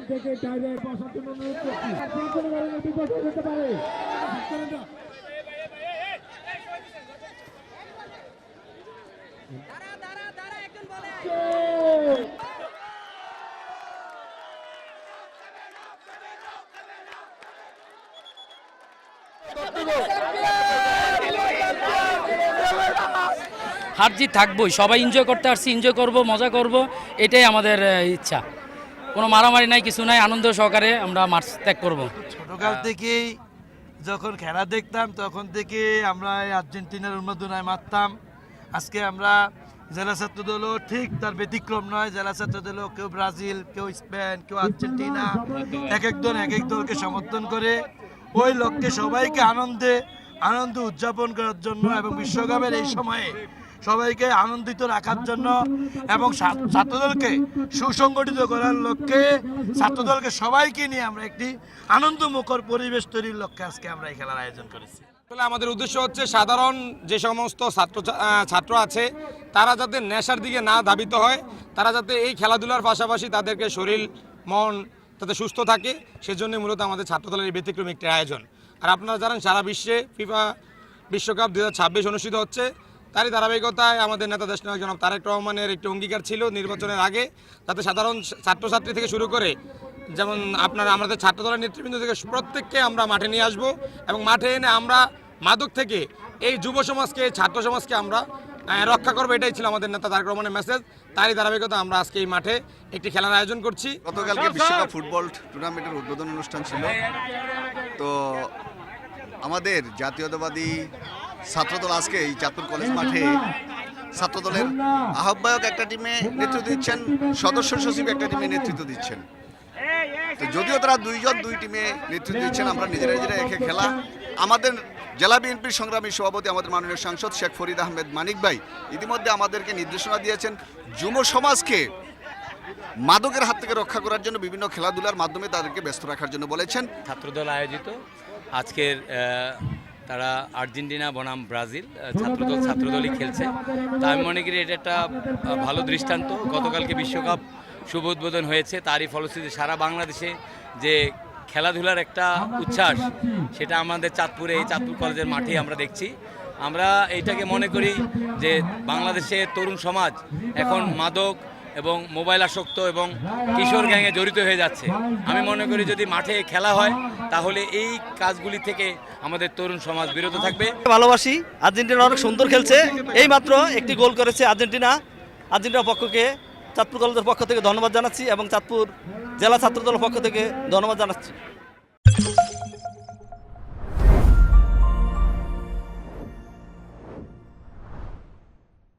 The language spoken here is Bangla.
থেকে টাইব্রেক বসার জন্য অনুরোধ করছি। যে কোনো ধরনের বিপদ হয়ে যেতে পারে। হার জিত থাকবোই, সবাই এনজয় করতে আসছি, এনজয় করব, মজা করব, এটাই আমাদের ইচ্ছা। কোনো মারামারি নাই, কিছু নাই, আনন্দ সহকারে আমরা মাঠ ত্যাগ করব। ছোটকাল থেকেই যখন খেলা দেখতাম তখন থেকে আমরা এই আর্জেন্টিনার উন্মাদনায় মারতাম। আজকে আমরা জেলা ছাত্র দলও ঠিক তার ব্যতিক্রম নয়। জেলা ছাত্র দলও কেউ ব্রাজিল, কেউ স্পেন, কেউ আর্জেন্টিনা, এক একজন এক এক দলকে সমর্থন করে ওই লক্ষ্যে সবাইকে আনন্দ উদযাপন করার জন্য এবং বিশ্বকাপের এই সময়ে সবাইকে আনন্দিত রাখার জন্য এবং ছাত্রদলকে সুসংগঠিত করার লক্ষ্যে ছাত্রদলকে সবাইকে নিয়ে আমরা একটি আনন্দমুখর পরিবেশ তৈরির লক্ষ্যে আজকে আমরা এই খেলার আয়োজন করেছি। আমাদের উদ্দেশ্য হচ্ছে সাধারণ যে সমস্ত ছাত্র আছে তারা যাতে নেশার দিকে না ধাবিত হয়, তারা যাতে এই খেলাধুলার পাশাপাশি তাদেরকে শরীর মন যাতে সুস্থ থাকে, সেজন্য মূলত আমাদের ছাত্রদলের এই ব্যতিক্রমী একটি আয়োজন। আর আপনারা জানেন সারা বিশ্বে ফিফা বিশ্বকাপ 2026 অনুষ্ঠিত হচ্ছে। তারই ধারাবাহিকতায় আমাদের নেতা দেশনায়ক জনাব তারেক রহমানের একটি অঙ্গীকার ছিল নির্বাচনের আগে যাতে সাধারণ ছাত্রছাত্রী থেকে শুরু করে যেমন আমাদের ছাত্রদলের নেতৃবৃন্দ থেকে প্রত্যেককে আমরা মাঠে নিয়ে আসব এবং মাঠে এনে আমরা মাদক থেকে এই যুব সমাজকে, ছাত্র সমাজকে আমরা রক্ষা করবো, এটাই ছিল আমাদের নেতা তারেক রহমানের মেসেজ। তারই ধারাবাহিকতা আমরা আজকে এই মাঠে একটি খেলার আয়োজন করছি। গতকালকে বিশ্বকাপ ফুটবল টুর্নামেন্টের উদ্বোধন অনুষ্ঠান ছিল। তো আমাদের জাতীয়তাবাদী ছাত্রদল আজকে এই চাঁদপুর কলেজ মাঠে ছাত্রদলের আহ্বায়ক একটা টিমে নেতৃত্ব দিচ্ছেন, সদস্য সচিব একটা টিমে নেতৃত্ব দিচ্ছেন। তো যদিও তারা দুই টিমে নেতৃত্ব দিচ্ছেন, আমরা নিজেরা একে খেলা আমাদের জেলা বিএনপির সংগ্রামী সভাপতি আমাদের মাননীয় সাংসদ শেখ ফরিদ আহমেদ মানিক ভাই ইতিমধ্যে আমাদেরকে নির্দেশনা দিয়েছেন যুব সমাজকে মাদকের হাত থেকে রক্ষা করার জন্য বিভিন্ন খেলাধুলার মাধ্যমে তাদেরকে ব্যস্ত রাখার জন্য বলেছেন। ছাত্রদল আয়োজিত আজকের তারা আর্জেন্টিনা বনাম ব্রাজিল ছাত্রদলই খেলছে। তা আমি মনে করি এটা একটা ভালো দৃষ্টান্ত। গতকালকে বিশ্বকাপ শুভ উদ্বোধন হয়েছে, তারই ফলশ্রুতিতে সারা বাংলাদেশে যে খেলাধুলার একটা উচ্ছ্বাস সেটা আমাদের চাঁদপুরে এই চাঁদপুর কলেজের মাঠে আমরা দেখছি। আমরা এইটাকে মনে করি যে বাংলাদেশের তরুণ সমাজ এখন মাদক এবং মোবাইল আসক্ত এবং কিশোর গ্যাংয়ে জড়িত হয়ে যাচ্ছে। আমি মনে করি যদি মাঠে খেলা হয় তাহলে এই কাজগুলি থেকে আমাদের তরুণ সমাজ বিরত থাকবে। ভালোবাসি, আর্জেন্টিনা অনেক সুন্দর খেলছে, এই মাত্র একটি গোল করেছে আর্জেন্টিনার পক্ষকে চাঁদপুর কলেজের পক্ষ থেকে ধন্যবাদ জানাচ্ছি এবং চাঁদপুর জেলা ছাত্রদলের পক্ষ থেকে ধন্যবাদ জানাচ্ছি।